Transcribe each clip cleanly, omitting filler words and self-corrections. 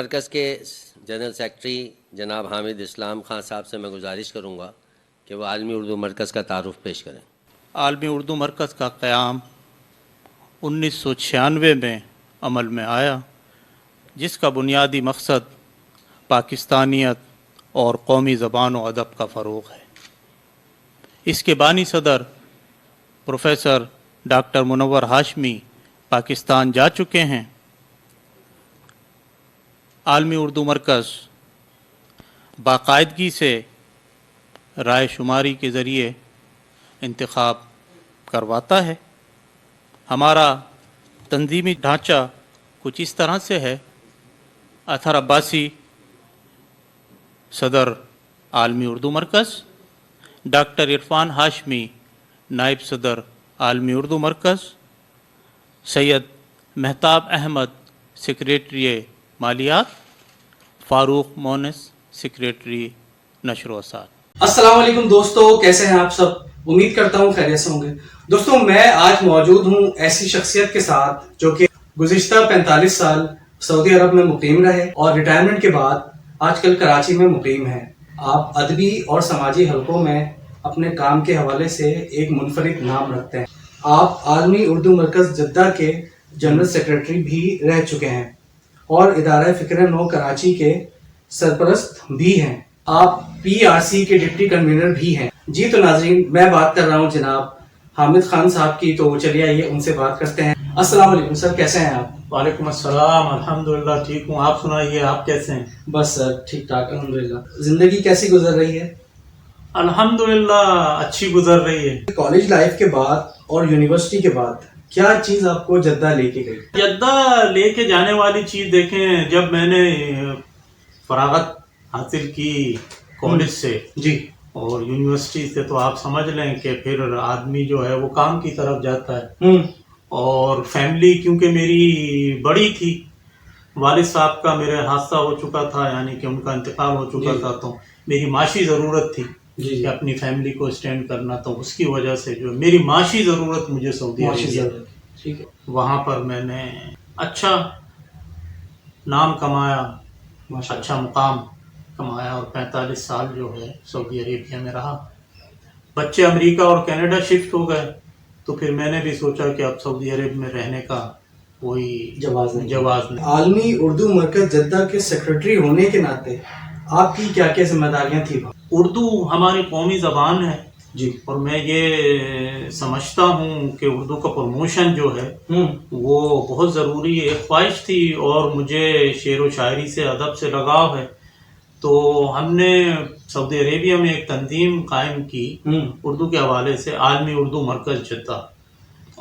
مرکز کے general secretary جناب حامد اسلام خان صاحب سے میں گزارش کروں گا کہ وہ عالمی اردو مرکز کا تعارف پیش کریں۔ عالمی اردو مرکز کا قیام 1996 میں عمل میں آیا، جس کا بنیادی مقصد پاکستانیت اور قومی زبان و ادب کا فروغ ہے۔ اس کے بانی صدر پروفیسر ڈاکٹر منور ہاشمی پاکستان جا چکے ہیں۔ عالمی اردو مرکز باقاعدگی سے رائے شماری کے ذریعے انتخاب کرواتا ہے۔ ہمارا تنظیمی ڈھانچہ کچھ اس طرح سے ہے: اطہر عباسی صدر عالمی اردو مرکز، ڈاکٹر عرفان ہاشمی نائب صدر عالمی اردو مرکز، سید مہتاب احمد سیکریٹری مالیات، فاروق مونس سیکریٹری نشر و اشاعت۔ السلام علیکم دوستو، کیسے ہیں آپ سب؟ امید کرتا ہوں خیریت سے ہوں گے۔ دوستو، میں آج موجود ہوں ایسی شخصیت کے ساتھ جو کہ گزشتہ 45 سال سعودی عرب میں مقیم رہے اور ریٹائرمنٹ کے بعد آج کل کراچی میں مقیم ہیں۔ آپ ادبی اور سماجی حلقوں میں اپنے کام کے حوالے سے ایک منفرد نام رکھتے ہیں۔ آپ عالمی اردو مرکز جدہ کے جنرل سیکرٹری بھی رہ چکے ہیں اور ادارہ فکر نو کراچی کے سرپرست بھی ہیں۔ آپ پی آر سی کے ڈپٹی کنوینر بھی ہیں۔ جی تو ناظرین، میں بات کر رہا ہوں جناب حامد خان صاحب کی، تو چلیے آئیے ان سے بات کرتے ہیں۔ السلام علیکم سر، کیسے ہیں آپ؟ وعلیکم السلام، الحمدللہ ٹھیک ہوں، آپ سنائیے آپ کیسے ہیں؟ بس سر ٹھیک ٹھاک الحمدللہ۔ زندگی کیسی گزر رہی ہے؟ الحمدللہ اچھی گزر رہی ہے۔ کالج لائف کے بعد اور یونیورسٹی کے بعد کیا چیز آپ کو جدہ لے کے گئی؟ جدہ لے کے جانے والی چیز دیکھیں، جب میں نے فراغت حاصل کی کالج سے جی اور یونیورسٹی سے، تو آپ سمجھ لیں کہ پھر آدمی جو ہے وہ کام کی طرف جاتا ہے۔ اور فیملی کیونکہ میری بڑی تھی، والد صاحب کا میرے حادثہ ہو چکا تھا، یعنی کہ ان کا انتقال ہو چکا تھا، تو میری معاشی ضرورت تھی کہ اپنی فیملی کو اسٹینڈ کرنا، تو اس کی وجہ سے جو میری معاشی ضرورت مجھے سعودی عربیہ، ٹھیک ہے، وہاں پر میں نے اچھا نام کمایا، اچھا مقام کمایا، اور 45 سال جو ہے سعودی عربیہ میں رہا۔ بچے امریکہ اور کینیڈا شفٹ ہو گئے، تو پھر میں نے بھی سوچا کہ اب سعودی عرب میں رہنے کا کوئی جواز نہیں۔ عالمی اردو مرکز جدہ کے سیکرٹری ہونے کے ناطے آپ کی کیا کیا ذمہ داریاں تھیں؟ اردو ہماری قومی زبان ہے جی، اور میں یہ سمجھتا ہوں کہ اردو کا پروموشن جو ہے وہ بہت ضروری ہے۔ ایک خواہش تھی اور مجھے شعر و شاعری سے، ادب سے لگاؤ ہے، تو ہم نے سعودی عربیہ میں ایک تنظیم قائم کی اردو کے حوالے سے، عالمی اردو مرکز جدہ۔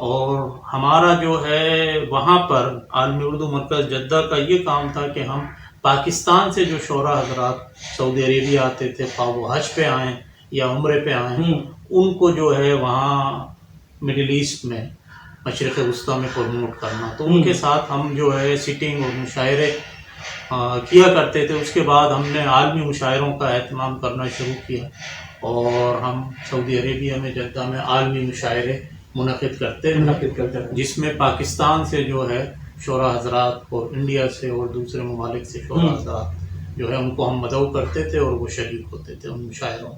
اور ہمارا جو ہے وہاں پر عالمی اردو مرکز جدہ کا یہ کام تھا کہ ہم پاکستان سے جو شعراء حضرات سعودی عربیہ آتے تھے، خواہ وہ حج پہ آئیں یا عمرے پہ آئیں، ان کو جو ہے وہاں مڈل ایسٹ میں، مشرق وسطیٰ میں پروموٹ کرنا۔ تو ان کے ساتھ ہم جو ہے سٹنگ اور مشاعرے کیا کرتے تھے۔ اس کے بعد ہم نے عالمی مشاعروں کا اہتمام کرنا شروع کیا، اور ہم سعودی عربیہ میں جدہ میں عالمی مشاعرے منعقد کرتے ہیں، جس میں پاکستان سے جو ہے شعراء حضرات اور انڈیا سے اور دوسرے ممالک سے شعراء حضرات جو ہے ان کو ہم مدعو کرتے تھے اور وہ شریک ہوتے تھے ان مشاعروں۔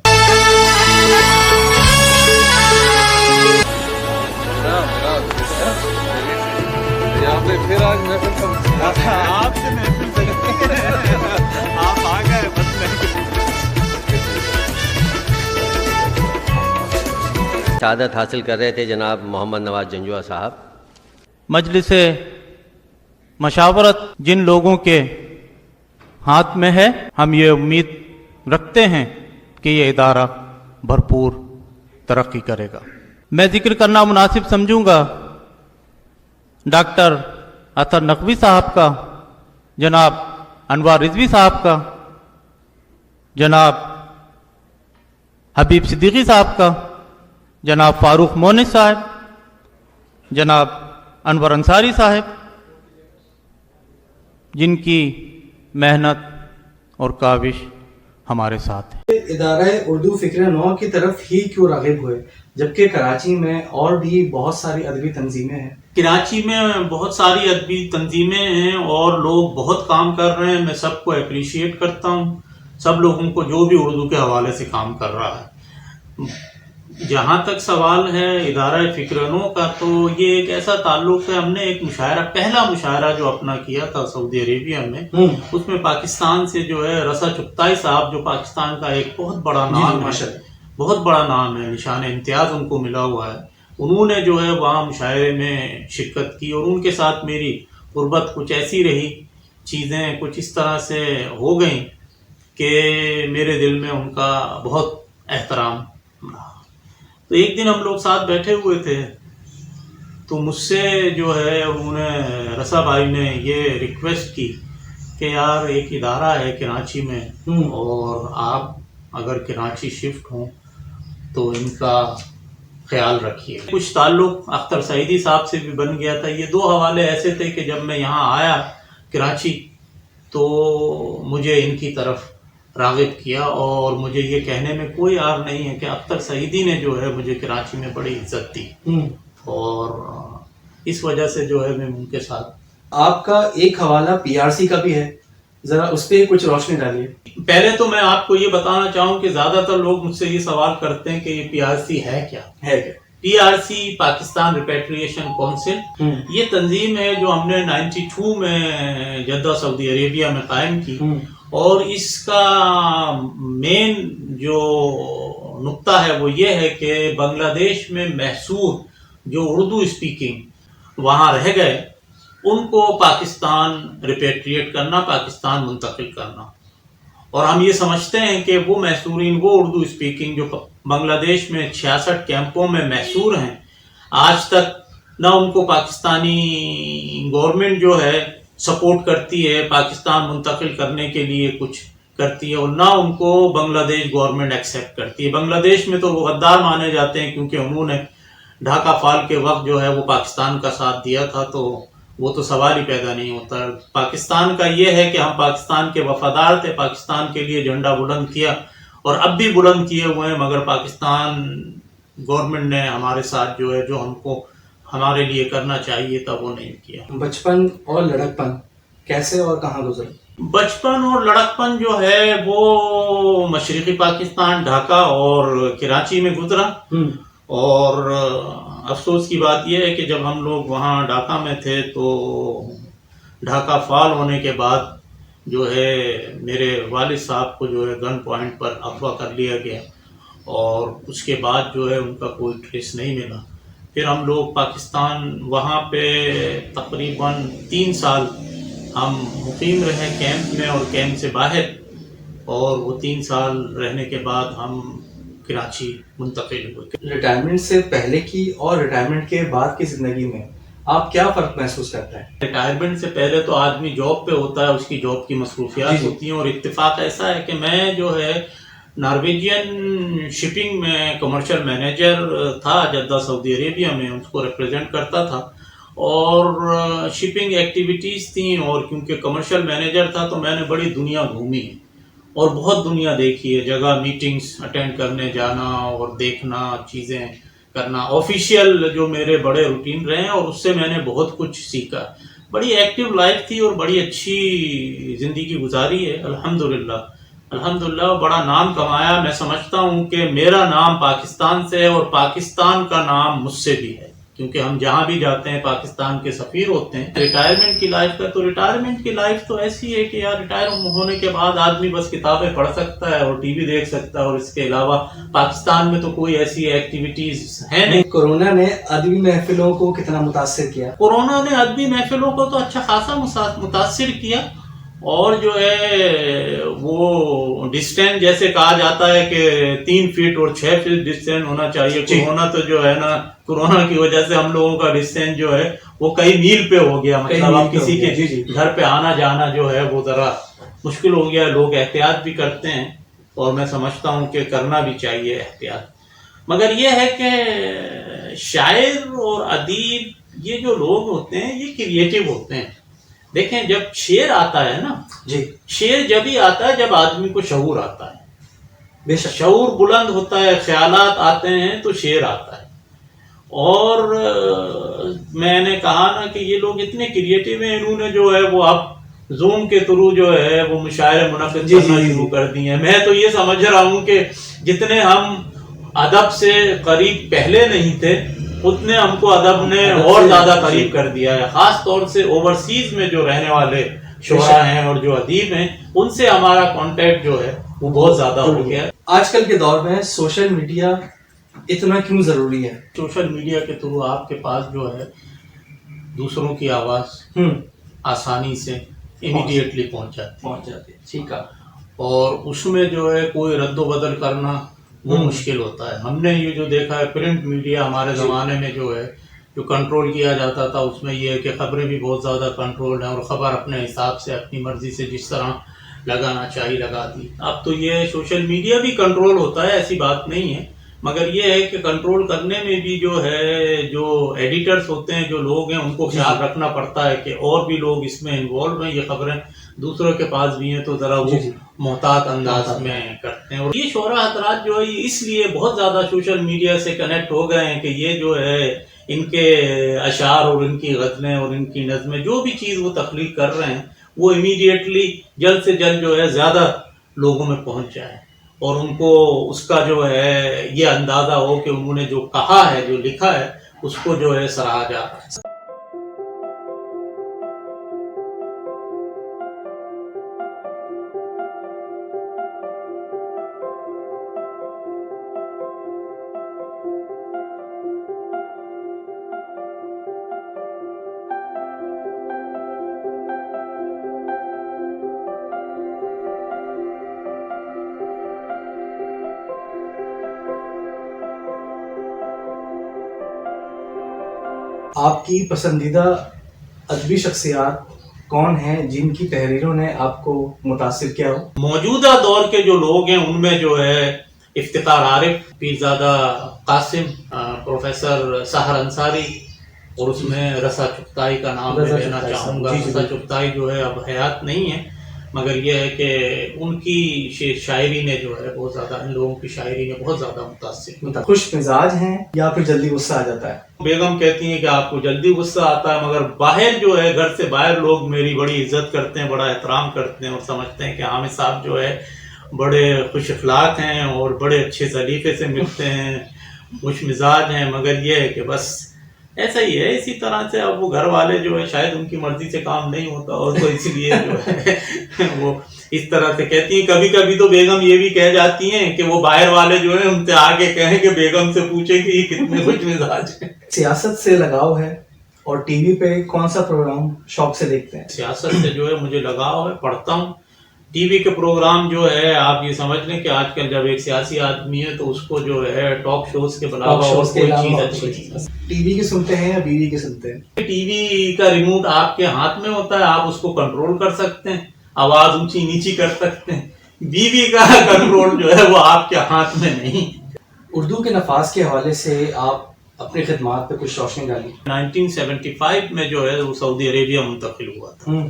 شہادت حاصل کر رہے تھے جناب محمد نواز جنجوعہ صاحب۔ مجلس مشاورت جن لوگوں کے ہاتھ میں ہے، ہم یہ امید رکھتے ہیں کہ یہ ادارہ بھرپور ترقی کرے گا۔ میں ذکر کرنا مناسب سمجھوں گا ڈاکٹر اطہر نقوی صاحب کا، جناب انوار رضوی صاحب کا، جناب حبیب صدیقی صاحب کا، جناب فاروق مونس صاحب، جناب انور انصاری صاحب، جن کی محنت اور کاوش ہمارے ساتھ ہے۔ ادارہ اردو فکر نو کی طرف ہی کیوں راغب ہوئے؟ جبکہ کراچی میں اور بھی بہت ساری ادبی تنظیمیں ہیں. کراچی میں بہت ساری ادبی تنظیمیں ہیں اور لوگ بہت کام کر رہے ہیں. میں سب کو اپریشیٹ کرتا ہوں، سب لوگوں کو جو بھی اردو کے حوالے سے کام کر رہا ہے. جہاں تک سوال ہے ادارہ فکرنو کا، تو یہ ایک ایسا تعلق ہے. ہم نے ایک مشاعرہ، پہلا مشاعرہ جو اپنا کیا تھا سعودی عربیہ میں، اس میں پاکستان سے جو ہے رسا چغتائی صاحب، جو پاکستان کا ایک بہت بڑا نام ہے، بہت بڑا نام ہے، نشان امتیاز ان کو ملا ہوا ہے، انہوں نے جو ہے وہاں مشاعرے میں شرکت کی. اور ان کے ساتھ میری قربت کچھ ایسی رہی، چیزیں کچھ اس طرح سے ہو گئیں کہ میرے دل میں ان کا بہت احترام رہا. تو ایک دن ہم لوگ ساتھ بیٹھے ہوئے تھے، تو مجھ سے جو ہے انہوں نے، رسا بھائی نے یہ ریکویسٹ کی کہ یار ایک ادارہ ہے کراچی میں، اور آپ اگر کراچی شفٹ ہوں تو ان کا خیال رکھیے. کچھ تعلق اختر سعیدی صاحب سے بھی بن گیا تھا. یہ دو حوالے ایسے تھے کہ جب میں یہاں آیا کراچی تو مجھے ان کی طرف راغب کیا، اور مجھے یہ کہنے میں کوئی عار نہیں ہے کہ اختر سعیدی نے جو ہے مجھے کراچی میں بڑی عزت دی، اور اس وجہ سے جو ہے میں ان کے ساتھ. آپ کا ایک حوالہ PRC کا بھی ہے، ذرا اس پہ کچھ روشنی ڈالیے. پہلے تو میں آپ کو یہ بتانا چاہوں کہ زیادہ تر لوگ مجھ سے یہ سوال کرتے ہیں کہ یہ PRC ہے کیا. PRC پاکستان ریپیٹریشن کونسل، یہ تنظیم ہے جو ہم نے 92 میں جدہ سعودی عربیہ میں قائم کی، اور اس کا مین جو نقطہ ہے وہ یہ ہے کہ بنگلہ دیش میں محصور جو اردو اسپیکنگ وہاں رہ گئے ان کو پاکستان ریپیٹریٹ کرنا، پاکستان منتقل کرنا. اور ہم یہ سمجھتے ہیں کہ وہ محصورین، وہ اردو اسپیکنگ جو بنگلہ دیش میں 66 کیمپوں میں محصور ہیں، آج تک نہ ان کو پاکستانی گورنمنٹ جو ہے سپورٹ کرتی ہے، پاکستان منتقل کرنے کے لیے کچھ کرتی ہے، اور نہ ان کو بنگلہ دیش گورنمنٹ ایکسیپٹ کرتی ہے. بنگلہ دیش میں تو وہ غدار مانے جاتے ہیں کیونکہ انہوں نے ڈھاکہ فال کے وقت جو ہے وہ پاکستان کا ساتھ دیا تھا، تو وہ تو سوال ہی پیدا نہیں ہوتا. پاکستان کا یہ ہے کہ ہم پاکستان کے وفادار تھے، پاکستان کے لیے جھنڈا بلند کیا، اور اب بھی بلند کیے ہوئے ہیں، مگر پاکستان گورنمنٹ نے ہمارے ساتھ جو ہے، جو ہم کو ہمارے لیے کرنا چاہیے تھا، وہ نہیں کیا. بچپن اور لڑکپن کیسے اور کہاں گزرا؟ بچپن اور لڑکپن جو ہے وہ مشرقی پاکستان، ڈھاکہ اور کراچی میں گزرا. اور افسوس کی بات یہ ہے کہ جب ہم لوگ وہاں ڈھاکہ میں تھے تو ڈھاکہ فال ہونے کے بعد جو ہے میرے والد صاحب کو جو ہے گن پوائنٹ پر اغوا کر لیا گیا، اور اس کے بعد جو ہے ان کا کوئی ٹریس نہیں ملا. پھر ہم لوگ پاکستان وہاں پہ تقریباً 3 سال ہم مقیم رہے کیمپ میں اور کیمپ سے باہر، اور وہ 3 سال رہنے کے بعد ہم کراچی منتقل ہوئے. ریٹائرمنٹ سے پہلے کی اور ریٹائرمنٹ کے بعد کی زندگی میں آپ کیا فرق محسوس کرتے ہیں؟ ریٹائرمنٹ سے پہلے تو آدمی جاب پہ ہوتا ہے، اس کی جاب کی مصروفیات ہوتی ہیں، اور اتفاق ایسا ہے کہ میں جو ہے نارویجین شپنگ میں کمرشل مینیجر تھا جدہ سعودی عربیہ میں، اس کو ریپریزنٹ کرتا تھا، اور شپنگ ایکٹیویٹیز تھیں، اور کیونکہ کمرشل مینیجر تھا تو میں نے بڑی دنیا گھومی ہے اور بہت دنیا دیکھی ہے، جگہ میٹنگز اٹینڈ کرنے جانا اور دیکھنا، چیزیں کرنا، آفیشیل جو میرے بڑے روٹین رہے ہیں، اور اس سے میں نے بہت کچھ سیکھا. بڑی ایکٹیو لائف تھی اور بڑی اچھی زندگی گزاری ہے الحمدللہ. بڑا نام کمایا. میں سمجھتا ہوں کہ میرا نام پاکستان سے ہے اور پاکستان کا نام مجھ سے بھی ہے، کیونکہ ہم جہاں بھی جاتے ہیں پاکستان کے سفیر ہوتے ہیں. ریٹائرمنٹ کی لائف کا تو ریٹائرمنٹ کی لائف تو ایسی ہے کہ یار ریٹائر ہونے کے بعد آدمی بس کتابیں پڑھ سکتا ہے اور ٹی وی دیکھ سکتا ہے، اور اس کے علاوہ پاکستان میں تو کوئی ایسی ایکٹیویٹیز ہیں نہیں. کورونا نے ادبی محفلوں کو کتنا متاثر کیا؟ کورونا نے ادبی محفلوں کو تو اچھا خاصا متاثر کیا، اور جو ہے وہ ڈسٹینس جیسے کہا جاتا ہے کہ 3 فٹ اور 6 فٹ ڈسٹینس ہونا چاہیے. کورونا تو جو ہے نا، کورونا کی وجہ سے ہم لوگوں کا ڈسٹینس جو ہے وہ کئی میل پہ ہو گیا. مطلب اب کسی کے گھر پہ آنا جانا جو ہے وہ ذرا مشکل ہو گیا. لوگ احتیاط بھی کرتے ہیں، اور میں سمجھتا ہوں کہ کرنا بھی چاہیے احتیاط. مگر یہ ہے کہ شاعر اور ادیب یہ جو لوگ ہوتے ہیں یہ کریٹیو ہوتے ہیں. دیکھیں جب شعر آتا ہے نا، شعر جب ہی آتا ہے جب آدمی کو شعور آتا ہے. بے شک شعور بلند ہوتا ہے، خیالات آتے ہیں تو شعر آتا ہے. اور میں نے کہا نا کہ یہ لوگ اتنے کریٹو ہیں، انہوں نے جو ہے وہ اب زوم کے تھرو جو ہے وہ مشاعرے منعقد کرنا شروع کر دی ہیں. میں تو یہ سمجھ رہا ہوں کہ جتنے ہم ادب سے قریب پہلے نہیں تھے، اتنے ہم کو ادب نے اور زیادہ قریب کر دیا ہے. خاص طور سے اوورسیز میں جو رہنے والے شعراء ہیں اور جو ادیب ہیں، ان سے ہمارا کانٹیکٹ جو ہے وہ بہت زیادہ ہو گیا ہے. آج کل کے دور میں سوشل میڈیا اتنا کیوں ضروری ہے؟ سوشل میڈیا کے تھرو آپ کے پاس جو ہے دوسروں کی آواز آسانی سے امیڈیٹلی پہنچ جاتی ہے. ٹھیک ہے. اور اس میں جو ہے کوئی رد و بدل کرنا وہ مشکل ہوتا ہے. ہم نے یہ جو دیکھا ہے پرنٹ میڈیا ہمارے زمانے میں جو ہے جو کنٹرول کیا جاتا تھا، اس میں یہ ہے کہ خبریں بھی بہت زیادہ کنٹرول ہیں اور خبر اپنے حساب سے اپنی مرضی سے جس طرح لگانا چاہیے لگاتی. اب تو یہ سوشل میڈیا بھی کنٹرول ہوتا ہے، ایسی بات نہیں ہے، مگر یہ ہے کہ کنٹرول کرنے میں بھی جو ہے جو ایڈیٹرز ہوتے ہیں، جو لوگ ہیں، ان کو خیال رکھنا پڑتا ہے کہ اور بھی لوگ اس میں انوالو ہیں، یہ خبریں دوسروں کے پاس بھی ہیں تو ذرا وہ محتاط انداز میں کرتے ہیں. اور یہ شعراء حضرات جو ہے اس لیے بہت زیادہ سوشل میڈیا سے کنیکٹ ہو گئے ہیں کہ یہ جو ہے ان کے اشعار اور ان کی غزلیں اور ان کی نظمیں جو بھی چیز وہ تخلیق کر رہے ہیں وہ امیڈیٹلی جلد سے جلد جو ہے زیادہ لوگوں میں پہنچ جائے اور ان کو اس کا جو ہے یہ اندازہ ہو کہ انہوں نے جو کہا ہے، جو لکھا ہے، اس کو جو ہے سراہا جا رہا ہے. آپ کی پسندیدہ ادبی شخصیات کون ہیں جن کی تحریروں نے آپ کو متاثر کیا ہو؟ موجودہ دور کے جو لوگ ہیں ان میں جو ہے افتخار عارف، پیرزادہ قاسم، پروفیسر سحر انصاری، اور اس میں رضا چغتائی کا نام میں لینا چاہوں گا. رضا چغتائی جو ہے اب حیات نہیں ہے، مگر یہ ہے کہ ان کی شاعری نے جو ہے بہت زیادہ، ان لوگوں کی شاعری نے بہت زیادہ متاثر کیا. خوش مزاج ہیں یا پھر جلدی غصہ آ جاتا ہے؟ بیگم کہتی ہیں کہ آپ کو جلدی غصہ آتا ہے، مگر باہر جو ہے گھر سے باہر لوگ میری بڑی عزت کرتے ہیں، بڑا احترام کرتے ہیں اور سمجھتے ہیں کہ حامد صاحب جو ہے بڑے خوش اخلاق ہیں اور بڑے اچھے سلیقے سے ملتے ہیں، خوش مزاج ہیں. مگر یہ ہے کہ بس ایسا ہی ہے. اسی طرح سے اب وہ گھر والے جو ہے شاید ان کی مرضی سے کام نہیں ہوتا اور تو اس لیے جو ہے وہ اس طرح سے کہتی ہیں. کبھی کبھی تو بیگم یہ بھی کہہ جاتی ہیں کہ وہ باہر والے جو ہیں ان سے آگے کہیں کہ بیگم سے پوچھیں کہ یہ کتنے خوش مزاج ہیں. سیاست سے لگاؤ ہے اور ٹی وی پہ کون سا پروگرام شوق سے دیکھتے ہیں؟ سیاست سے جو ہے مجھے لگاؤ ہے، پڑھتا ہوں. ٹی وی کے پروگرام جو ہے آپ یہ سمجھ لیں کہ آج کل جب ایک سیاسی آدمی ہے تو اس کو جو ہے ٹاک شوز کے علاوہ اور کوئی چیز اچھی نہیں. ٹی وی کے سنتے ہیں یا بیوی کے سنتے ہیں؟ ٹی وی کا ریموٹ آپ کے ہاتھ میں ہوتا ہے، آپ اس کو کنٹرول کر سکتے ہیں، آواز اونچی نیچی کر سکتے ہیں. بیوی کا کنٹرول جو ہے وہ آپ کے ہاتھ میں نہیں. اردو کے نفاذ کے حوالے سے آپ اپنی خدمات پہ کچھ روشنی ڈالی. 1975 میں جو ہے وہ سعودی عربیہ منتقل ہوا تھا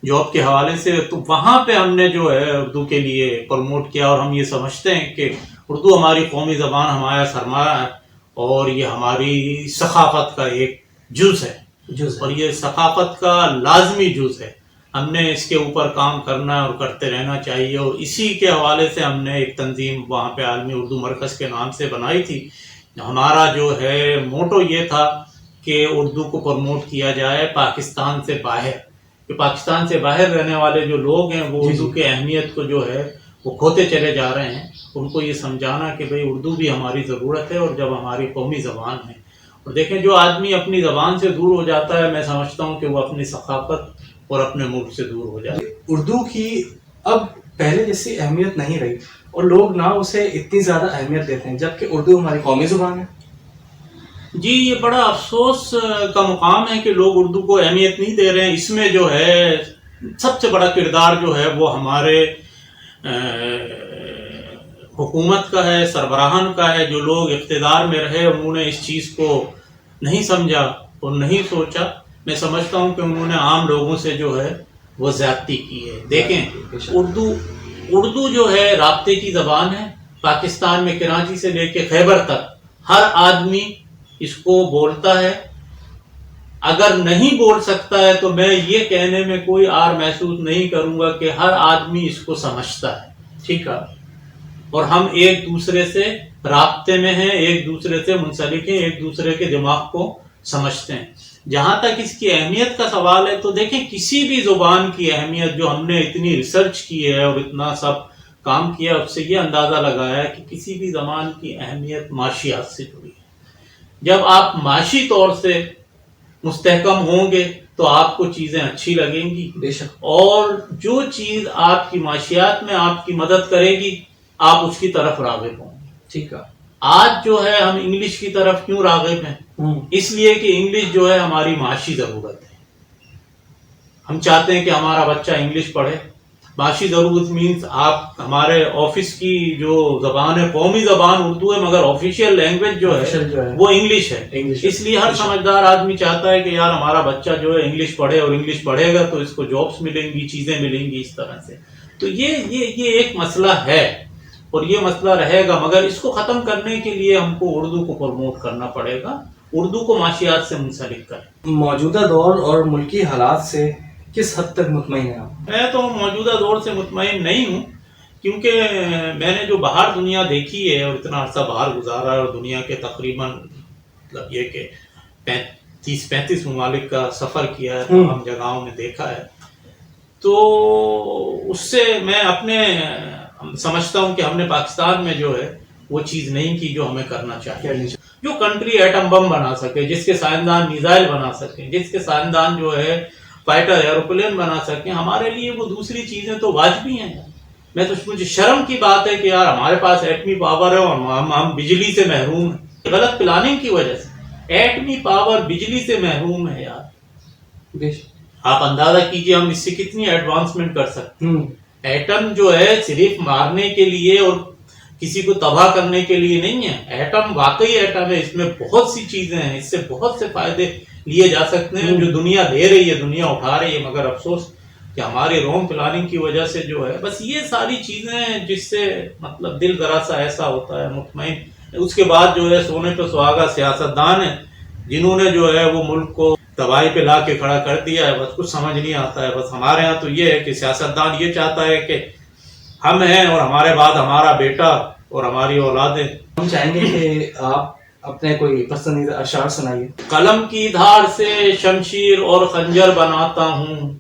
جاب کے حوالے سے، تو وہاں پہ ہم نے جو ہے اردو کے لیے پروموٹ کیا. اور ہم یہ سمجھتے ہیں کہ اردو ہماری قومی زبان، ہمارا سرمایہ ہے اور یہ ہماری ثقافت کا ایک جز ہے اور یہ ثقافت کا لازمی جز ہے. ہم نے اس کے اوپر کام کرنا ہے اور کرتے رہنا چاہیے. اور اسی کے حوالے سے ہم نے ایک تنظیم وہاں پہ عالمی اردو مرکز کے نام سے بنائی تھی. ہمارا جو ہے موٹو یہ تھا کہ اردو کو پروموٹ کیا جائے پاکستان سے باہر، کہ پاکستان سے باہر رہنے والے جو لوگ ہیں وہ اردو کی اہمیت کو جو ہے وہ کھوتے چلے جا رہے ہیں. ان کو یہ سمجھانا کہ بھئی اردو بھی ہماری ضرورت ہے اور جب ہماری قومی زبان ہے. اور دیکھیں جو آدمی اپنی زبان سے دور ہو جاتا ہے، میں سمجھتا ہوں کہ وہ اپنی ثقافت اور اپنے ملک سے دور ہو جاتا ہے. اردو کی اب پہلے جیسی اہمیت نہیں رہی اور لوگ نہ اسے اتنی زیادہ اہمیت دیتے ہیں، جبکہ اردو ہماری قومی زبان ہے. جی یہ بڑا افسوس کا مقام ہے کہ لوگ اردو کو اہمیت نہیں دے رہے ہیں. اس میں جو ہے سب سے بڑا کردار جو ہے وہ ہمارے حکومت کا ہے، سربراہان کا ہے. جو لوگ اقتدار میں رہے انہوں نے اس چیز کو نہیں سمجھا اور نہیں سوچا. میں سمجھتا ہوں کہ انہوں نے عام لوگوں سے جو ہے وہ زیادتی کی ہے. دیکھیں اردو جو ہے رابطے کی زبان ہے پاکستان میں کراچی سے لے کے خیبر تک ہر آدمی اس کو بولتا ہے. اگر نہیں بول سکتا ہے تو میں یہ کہنے میں کوئی عار محسوس نہیں کروں گا کہ ہر آدمی اس کو سمجھتا ہے. ٹھیک ہے. اور ہم ایک دوسرے سے رابطے میں ہیں، ایک دوسرے سے منسلک ہیں، ایک دوسرے کے دماغ کو سمجھتے ہیں. جہاں تک اس کی اہمیت کا سوال ہے تو دیکھیں کسی بھی زبان کی اہمیت جو ہم نے اتنی ریسرچ کی ہے اور اتنا سب کام کیا اس سے یہ اندازہ لگایا ہے کہ کسی بھی زبان کی اہمیت معاشیات سے جڑی ہے. جب آپ معاشی طور سے مستحکم ہوں گے تو آپ کو چیزیں اچھی لگیں گی، بے شک. اور جو چیز آپ کی معاشیات میں آپ کی مدد کرے گی آپ اس کی طرف راغب ہوں گے. ٹھیک ہے. آج جو ہے ہم انگلش کی طرف کیوں راغب ہیں؟ اس لیے کہ انگلش جو ہے ہماری معاشی ضرورت ہے. ہم چاہتے ہیں کہ ہمارا بچہ انگلش پڑھے. معاشی ضرورت مینس آپ ہمارے آفس کی جو زبان ہے قومی زبان اردو ہے مگر آفیشیل لینگویج جو ہے وہ انگلش ہے. اس لیے ہر سمجھدار آدمی چاہتا ہے کہ یار ہمارا بچہ جو ہے انگلش پڑھے، اور انگلش پڑھے گا تو اس کو جابس ملیں گی، چیزیں ملیں گی اس طرح سے. تو یہ ایک مسئلہ ہے اور یہ مسئلہ رہے گا، مگر اس کو ختم کرنے کے لیے ہم کو اردو کو پروموٹ کرنا پڑے گا، اردو کو معاشیات سے منسلک کریں. موجودہ دور اور ملکی حالات سے کس حد تک مطمئن ہیں آپ؟ میں تو موجودہ دور سے مطمئن نہیں ہوں، کیونکہ میں نے جو باہر دنیا دیکھی ہے اور اتنا عرصہ باہر گزارا ہے اور دنیا کے تقریباً مطلب یہ کہ 30-35 ممالک کا سفر کیا ہے، تمام جگہوں میں دیکھا ہے، تو اس سے میں اپنے سمجھتا ہوں کہ ہم نے پاکستان میں جو ہے وہ چیز نہیں کی جو ہمیں کرنا چاہیے. جو کنٹری ایٹم بم بنا سکے، جس کے سائنسدان میزائل بنا سکیں، جس کے سائنسدان جو ہے فائٹر ایروپلین بنا سکیں، ہمارے لیے وہ دوسری چیزیں تو واجبی ہیں. میں تو مجھے شرم کی بات ہے کہ یار ہمارے پاس ایٹمی پاور ہے اور ہم بجلی سے محروم ہیں. غلط پلاننگ کی وجہ سے ایٹمی پاور بجلی سے محروم ہے یار. آپ اندازہ کیجئے ہم اس سے کتنی ایڈوانسمنٹ کر سکتے ہیں. ایٹم جو ہے صرف مارنے کے لیے اور کسی کو تباہ کرنے کے لیے نہیں ہے. ایٹم واقعی ایٹم ہے، اس میں بہت سی چیزیں ہیں، اس سے بہت سے فائدے لیے جا سکتے ہیں جو دنیا دے رہی ہے، دنیا اٹھا رہی ہے، مگر افسوس کہ ہماری رونگ پلاننگ کی وجہ سے جو ہے بس یہ ساری چیزیں جس سے مطلب دل ذرا سا ایسا ہوتا ہے مطمئن. اس کے بعد جو ہے سونے پہ سہاگا سیاستدان ہیں جنہوں نے جو ہے وہ ملک کو تباہی پہ لا کے کھڑا کر دیا ہے. بس کچھ سمجھ نہیں آتا ہے. بس ہمارے ہاں تو یہ ہے کہ سیاستدان یہ چاہتا ہے کہ ہم ہیں اور ہمارے بعد ہمارا بیٹا اور ہماری اولادیں. ہم چاہیں گے کہ آپ اپنے کوئی پسندیدہ اشعار سنائیے. قلم کی دھار سے شمشیر اور خنجر بناتا ہوں،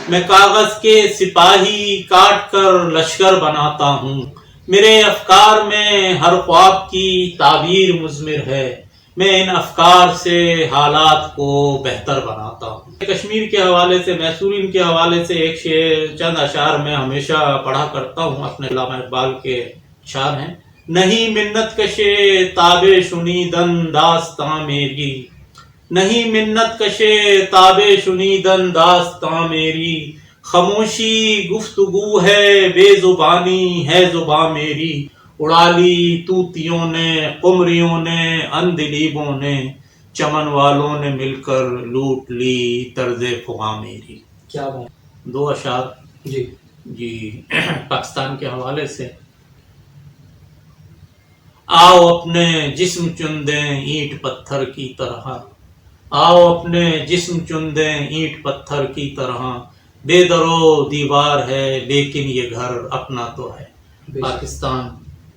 میں کاغذ کے سپاہی کاٹ کر لشکر بناتا ہوں. میرے افکار میں ہر خواب کی تعبیر مضمر ہے، میں ان افکار سے حالات کو بہتر بناتا ہوں. کشمیر کے حوالے سے، میسورین کے حوالے سے ایک چند اشعار میں ہمیشہ پڑھا کرتا ہوں، اپنے علامہ اقبال کے اشعار ہیں. نہیں منت کشے تاب شنیدن داستاں میری، نہیں منت کشے تاب شنیدن داستاں میری، خاموشی گفتگو ہے بے زبانی ہے زباں میری. اڑا لی طوطیوں نے، قمریوں نے، اندلیبوں نے، چمن والوں نے مل کر لوٹ لی طرز فغاں میری. کیا بات. 2 اشعار جی پاکستان کے حوالے سے. آؤ اپنے جسم چن دیں اینٹ پتھر کی طرح، آؤ اپنے جسم چن دیں اینٹ پتھر کی طرح، بے در و دیوار ہے لیکن یہ گھر اپنا تو ہے. پاکستان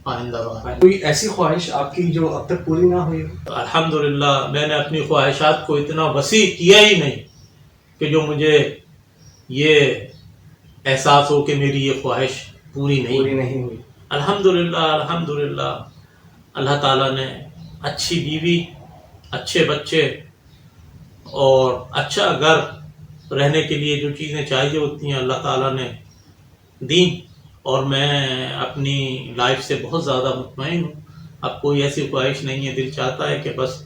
آئندہ باد. کوئی ایسی خواہش آپ کی جو اب تک پوری نہ ہوئی؟ الحمدللہ میں نے اپنی خواہشات کو اتنا وسیع کیا ہی نہیں کہ جو مجھے یہ احساس ہو کہ میری یہ خواہش پوری نہیں ہوئی. الحمدللہ اللہ تعالیٰ نے اچھی بیوی، اچھے بچے اور اچھا گھر رہنے کے لیے جو چیزیں چاہیے ہوتی ہیں اللہ تعالیٰ نے دیں، اور میں اپنی لائف سے بہت زیادہ مطمئن ہوں. اب کوئی ایسی خواہش نہیں ہے. دل چاہتا ہے کہ بس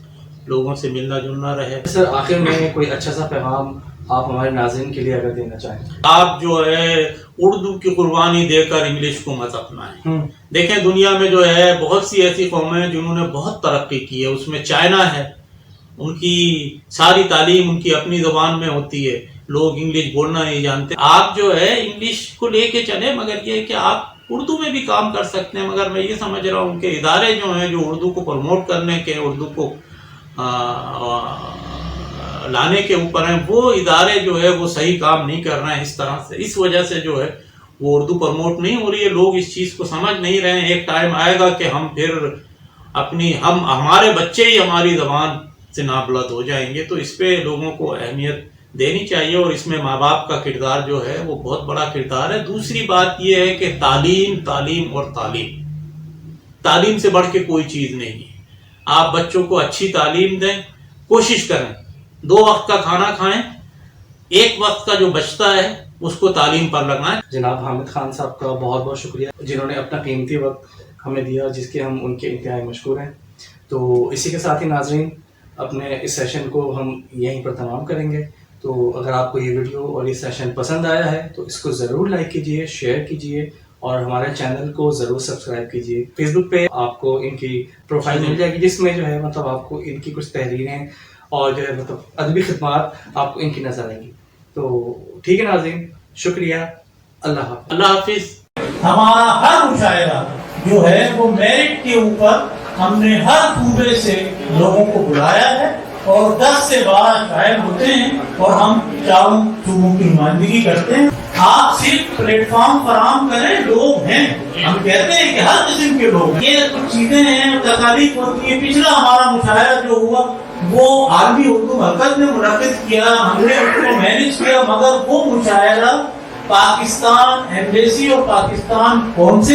لوگوں سے ملنا جلنا رہے. سر آخر میں کوئی اچھا سا پیغام آپ ہمارے ناظرین کے لیے اگر دینا چاہیں؟ آپ جو ہے اردو کی قربانی دے کر انگلش کو مت اپنائیں. دیکھیں دنیا میں جو ہے بہت سی ایسی قومیں ہیں جنہوں نے بہت ترقی کی ہے. اس میں چائنا ہے، ان کی ساری تعلیم ان کی اپنی زبان میں ہوتی ہے، لوگ انگلش بولنا نہیں جانتے. آپ جو ہے انگلش کو لے کے چلیں، مگر یہ ہے کہ آپ اردو میں بھی کام کر سکتے ہیں، مگر میں یہ سمجھ رہا ہوں کہ ادارے جو ہیں جو اردو کو پروموٹ کرنے کے، اردو کو لانے کے اوپر ہیں، وہ ادارے جو ہے وہ صحیح کام نہیں کر رہے ہیں اس طرح سے. اس وجہ سے جو ہے وہ اردو پروموٹ نہیں ہو رہی ہے. لوگ اس چیز کو سمجھ نہیں رہے ہیں. ایک ٹائم آئے گا کہ ہم پھر ہمارے بچے ہی ہماری زبان سے نابلد ہو جائیں گے. تو اس پہ لوگوں کو اہمیت دینی چاہیے، اور اس میں ماں باپ کا کردار جو ہے وہ بہت بڑا کردار ہے. دوسری بات یہ ہے کہ تعلیم اور تعلیم سے بڑھ کے کوئی چیز نہیں ہے. آپ بچوں کو اچھی تعلیم دیں، کوشش کریں 2 وقت کا کھانا کھائیں، 1 وقت کا جو بچتا ہے اس کو تعلیم پر لگائیں. جناب حامد خان صاحب کا بہت بہت شکریہ جنہوں نے اپنا قیمتی وقت ہمیں دیا، جس کے ہم ان کے انتہائی مشکور ہیں. تو اسی کے ساتھ ہی ناظرین، اپنے اس سیشن کو ہم یہیں پر تمام کریں گے. تو اگر آپ کو یہ ویڈیو اور یہ سیشن پسند آیا ہے تو اس کو ضرور لائک کیجئے، شیئر کیجئے، اور ہمارے چینل کو ضرور سبسکرائب کیجئے. فیس بک پہ آپ کو ان کی پروفائل مل جائے گی، جس میں جو ہے مطلب آپ کو ان کی کچھ تحریریں اور جو ہے مطلب ادبی خدمات آپ کو ان کی نظر آئیں گی. تو ٹھیک ہے ناظرین، شکریہ، اللہ حافظ. اللہ حافظ. ہمارا ہر مشاعرہ جو ہے وہ میرٹ کے اوپر ہم نے ہر صوبے سے لوگوں کو بلایا ہے، اور 10 سے 12 شاعر ہوتے ہیں، اور ہم 4 صوبوں کی نمائندگی کرتے ہیں. آپ صرف پلیٹ فارم فراہم کریں، لوگ ہیں، ہم کہتے ہیں کہ ہر قسم کے لوگ ہیں. یہ کچھ چیزیں ہیں، تکالیف ہوتی ہے. پچھلا ہمارا مشاعرہ جو ہوا وہ عالمی اردو مرکز نے منعقد کیا، ہم نے اس کو مینج کیا، مگر وہ مشاعرہ پاکستان ایمبیسی اور پاکستان کونسل